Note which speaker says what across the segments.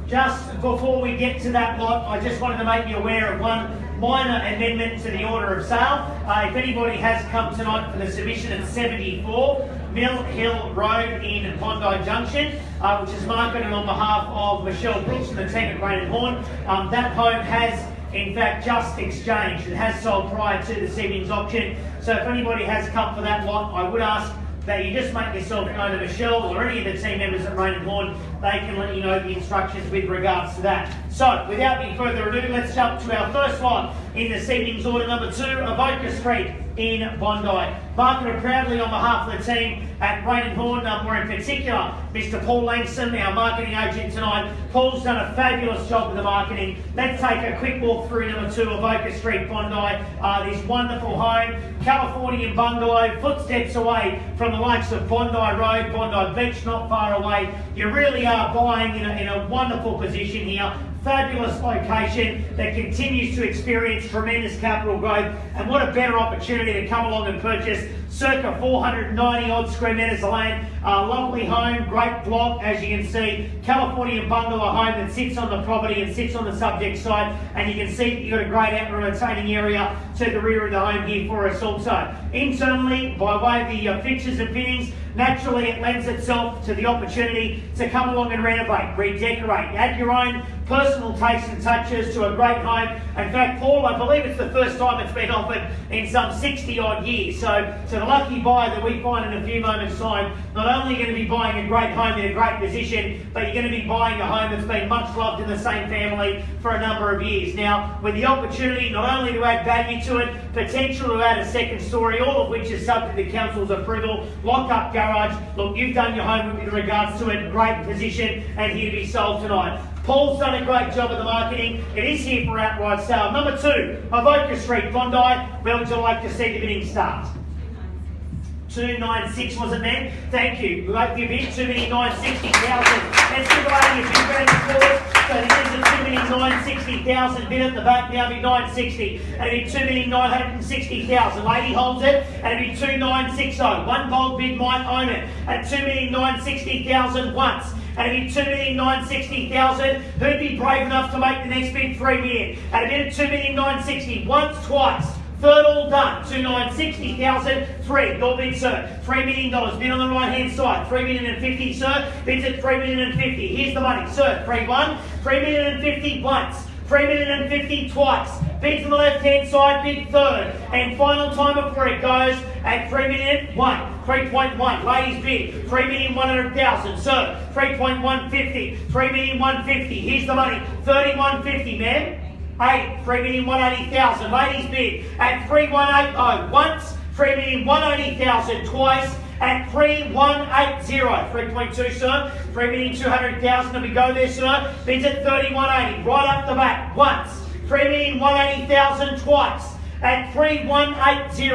Speaker 1: Just before we get to that lot, I just wanted to make you aware of one minor amendment to the order of sale. If anybody has come tonight for the submission at 74 Mill Hill Road in Bondi Junction, which is marketed on behalf of Michelle Brooks and the team at Raine and Horne, that home has in fact just exchanged. It has sold prior to this evening's auction. So if anybody has come for that lot, I would ask that you just make yourself known to Michelle or any of the team members at Raine and Horne. They can let you know the instructions with regards to that. So, without any further ado, let's jump to our first lot in this evening's order number 2, Avoca Street in Bondi. Marketed proudly on behalf of the team at Raine and Horne, more in particular, Mr. Paul Langston, our marketing agent tonight. Paul's done a fabulous job with the marketing. Let's take a quick walk through number 2, Avoca Street, Bondi. This wonderful home, Californian bungalow, footsteps away from the likes of Bondi Road, Bondi Beach, not far away. You really are buying in a wonderful position here. Fabulous location that continues to experience tremendous capital growth, and what a better opportunity to come along and purchase circa 490 odd square metres of land. Lovely home, great block, as you can see, Californian bungalow home that sits on the property and sits on the subject side, and you can see that you've got a great outdoor retaining area to the rear of the home here for us also. Internally, by way of the fixtures and fittings, naturally it lends itself to the opportunity to come along and renovate, redecorate, add your own personal tastes and touches to a great home. In fact, Paul, I believe it's the first time it's been offered in some 60 odd years. So to the lucky buyer that we find in a few moments' time, not only are you going to be buying a great home in a great position, but you're going to be buying a home that's been much loved in the same family for a number of years. Now, with the opportunity not only to add value to it, potential to add a second story, all of which is subject to council's approval, lock-up garage. Look, you've done your homework with regards to it, great position, and here to be sold tonight. Paul's done a great job of the marketing. It is here for outright sale. Number 2, Avoca Street, Bondi. Where would you like to see the bidding start? 296 was it then? Thank you. We'll like you bid 2,960,000. Let's give away your big grand applause. So this is a 2,960,000 bid at the back. Now it'll be 960. And it'll be 2,960,000. Lady holds it. And it'll be 2,960. One bold bid might own it at 2,960,000 once. And it'd be 2,960,000. Who'd be brave enough to make the next bid 3 million? And a bid at 2,960,000 once, twice. Third all done. 2,960,000. 3. Your bid, sir. $3 million. Bid on the right hand side. 3,050,000, sir. Bids at 3,050,000. Here's the money, sir. 3-1. 3,050,000 once. 3,050,000 twice. Bids on the left hand side, bid third. And final time before it goes at 3,001. 3.1. Ladies bid 3,100,000. Sir, 3.150. 3,150,000. Here's the money. 3,150, ma'am. 8. 3,180,000. Ladies bid at 3,180 once. 3,180,000 twice. At 3,180. 3.2, sir. 3,200,000. If we go there, sir. Bids at 3,180. Right up the back. Once. 3,180,000 twice. At 3,180.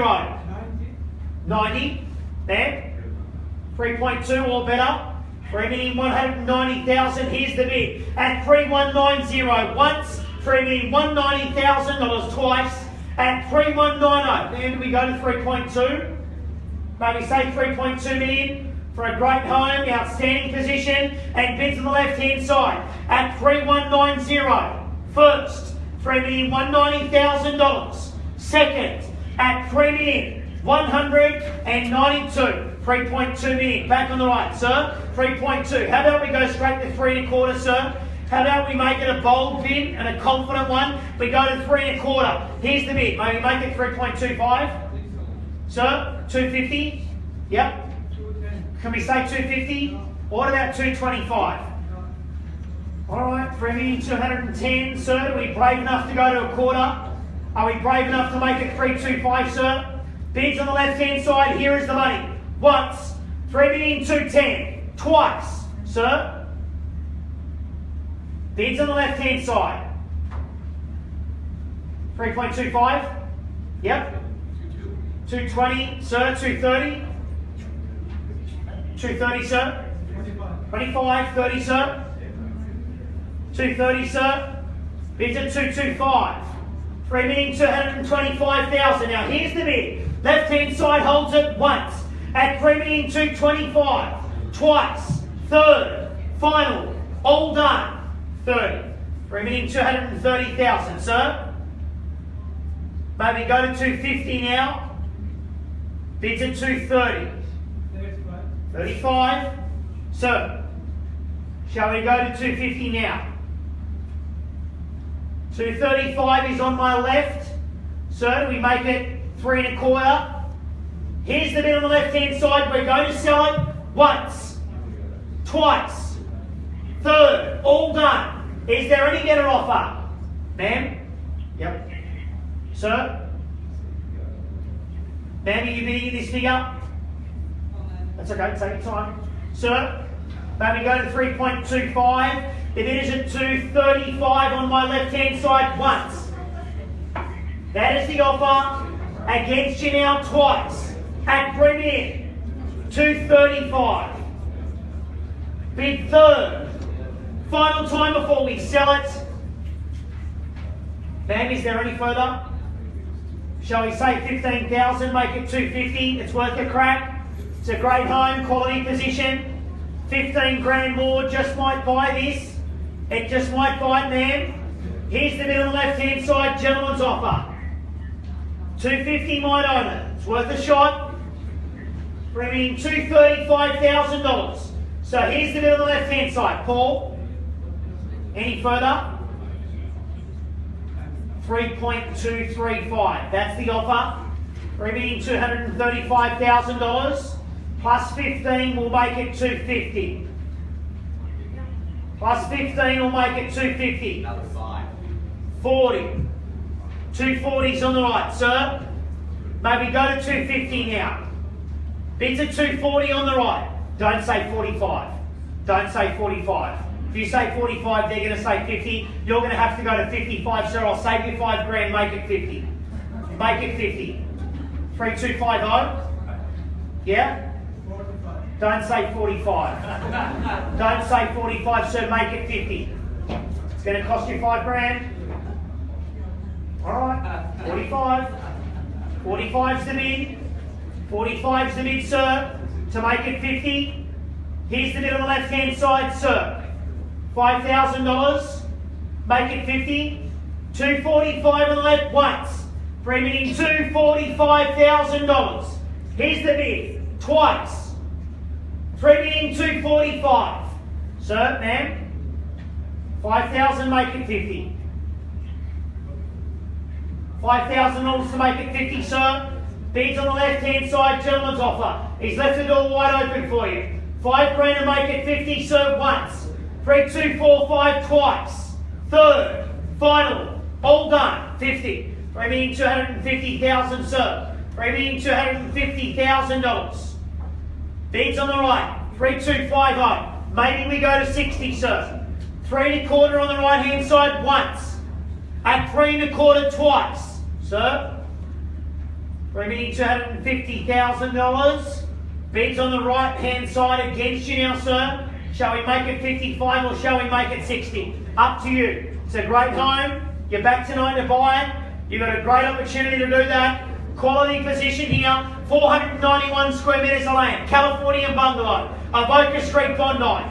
Speaker 1: 90. There. 3.2 or better. 3,190,000. Here's the bid. At 3,190 once. $3,190,000 twice. At 3,190. Then we go to 3.2. Maybe say 3.2 million for a great home, outstanding position, and bids on the left-hand side at 3,190. First, $3,190,000. Second, at 3,192. 3.2 million. Back on the right, sir. 3.2. How about we go straight to 3 1/4, sir? How about we make it a bold bid and a confident one? We go to 3 1/4. Here's the bid. Maybe make it 3.25. Sir, 250? Yep. Can we say 250? What about 225? Alright, 3,210, sir. Are we brave enough to go to a quarter? Are we brave enough to make it 325, sir? Bids on the left-hand side, here is the money. Once, 3,210. Twice, sir. Bids on the left-hand side. 3.25. Yep. 220, sir. 230. 230, sir. 25. 30, sir. 230, sir. Bids at 225. 3,225,000. Now here's the bid. Left-hand side holds it once at 3,225. Twice. Third. Final. All done. 30. 3,230,000, sir. Maybe go to 250 now. Bids at 230. 35. Sir. Shall we go to 250 now? 235 is on my left. Sir, we make it 3 1/4. Here's the bid on the left-hand side. We're going to sell it once, twice, third, all done. Is there any better offer? Ma'am? Yep. Sir? Ma'am, are you bidding at this figure? That's okay, take your time. Sir? Maybe go to 3.25. The bid is at 235 on my left-hand side once. That is the offer. Against you now twice. At premium, 235. Bid third. Final time before we sell it. Ma'am, is there any further? Shall we say 15,000, make it 250? It's worth a crack. It's a great home, quality position. 15 grand more, just might buy this. It just might buy it, ma'am. Here's the bid on the left-hand side, gentleman's offer. 250 might own it. It's worth a shot. Bringing $235,000. So here's the bid on the left-hand side. Paul, any further? 3.235. That's the offer. Bringing $235,000. Plus 15 will make it 250. Plus 15 will make it 250.
Speaker 2: Another 5.
Speaker 1: 40. 240's on the right, sir. Maybe go to 250 now. Bids at 240 on the right. Don't say 45. Don't say 45. If you say 45, they're going to say 50. You're going to have to go to 55, sir. I'll save you 5 grand, make it 50. Make it 50. 3250. Yeah? Don't say 45. Don't say 45, sir. Make it 50. It's going to cost you 5 grand. All right. 45. 45's the bid. 45's the bid, sir. To make it 50. Here's the bid on the left-hand side, sir. $5,000. Make it 50. 245 on the left once. Bringing in $245,000. Here's the bid. Twice. Bringing in 245. Sir, ma'am. 5,000, make it 50. $5,000 to make it 50, sir. Bids on the left-hand side, gentleman's offer. He's left the door wide open for you. 5 grand to make it 50, sir, once. 3,245 twice. Third, final, all done, 50. Bringing in 250,000, sir. Bringing in $250,000. Bids on the right, 3,250. Maybe we go to 60, sir. 3 1/4 on the right-hand side once. At 3 1/4 twice, sir. Bringing in $250,000. Bids on the right-hand side against you now, sir. Shall we make it 55 or shall we make it 60? Up to you. It's a great home. You're back tonight to buy it. You've got a great opportunity to do that. Quality position here. 491 square metres of land. Californian bungalow. Avoca Street, Bondi.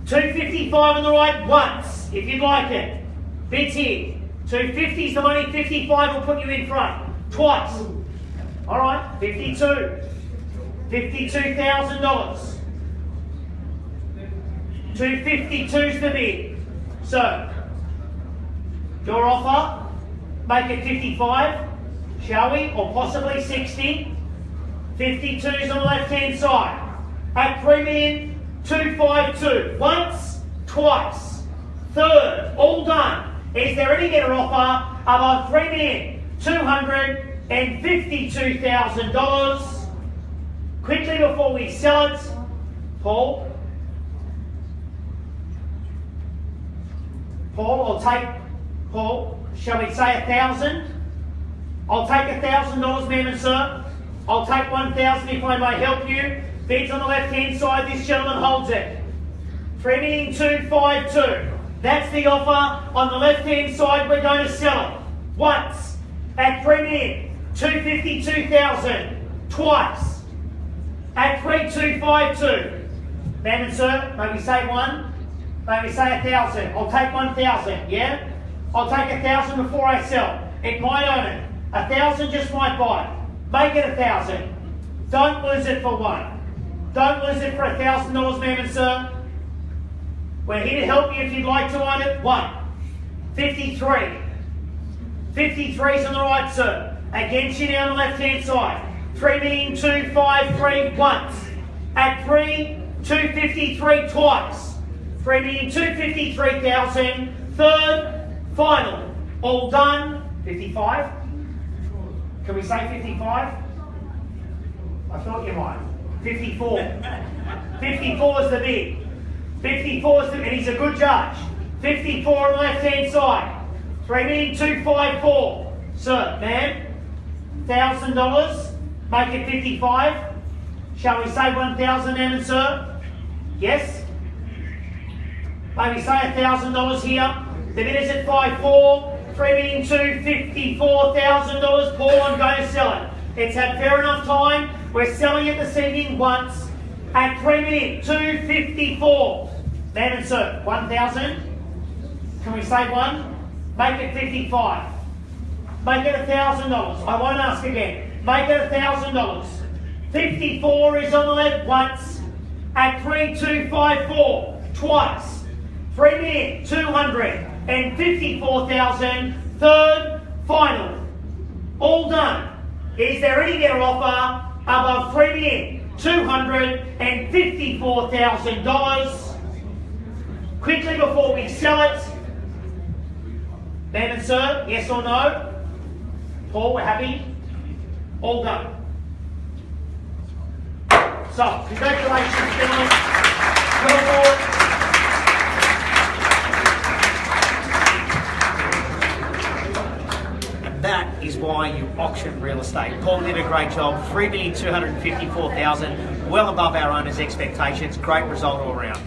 Speaker 1: 255 on the right once, if you'd like it. Bids here. 250's the money. 55 will put you in front. Twice. All right. 52. $52,000. 252's the bid. So, your offer, make it 55, shall we? Or possibly 60. 52's on the left-hand side. At premium, 252. Once, twice. Third, all done. Is there any better offer above premium? $252,000. Quickly before we sell it, Paul, shall we say 1,000? I'll take $1,000, ma'am and sir. I'll take 1,000 if I may help you. Bids on the left-hand side, this gentleman holds it. Premium 252. That's the offer. On the left-hand side, we're going to sell it. Once. At premium, 252,000. Twice. At 3,252. Ma'am and sir, may we say 1? Maybe say 1,000. I'll take 1,000, yeah? I'll take 1,000 before I sell. It might own it. 1,000 just might buy it. Make it 1,000. Don't lose it for one. Don't lose it for $1,000, ma'am and sir. We're here to help you if you'd like to own it. 53. 53 is on the right, sir. Against you now on the left-hand side. 3,253 once. At 3,253 twice. 3,253,000. Third, final. All done. 55. Can we say 55? I thought you might. 54. 54 is the bid. 54 is the, and he's a good judge. 54 on the left-hand side. 3,254. Sir, ma'am, $1,000. Make it 55. Shall we say 1,000, ma'am and sir? Yes? Maybe say $1,000 here. The bid is at 5,400. $3,254,000. Paul, I'm going to sell it. It's had fair enough time. We're selling it this evening once at $3,254,000. Ma'am and sir, 1,000. Can we say one? Make it 55. Make it $1,000. I won't ask again. Make it $1,000. 54 is on the left once at 3,254 twice. 3,254,000. Third, final. All done. Is there any better offer above $3,254,000? Quickly before we sell it. Ma'am and sir, yes or no? Paul, we're happy? All done. So, congratulations, gentlemen. Well forward. That is why you auction real estate. Paul did a great job. 3,254,000, well above our owners' expectations. Great result all around.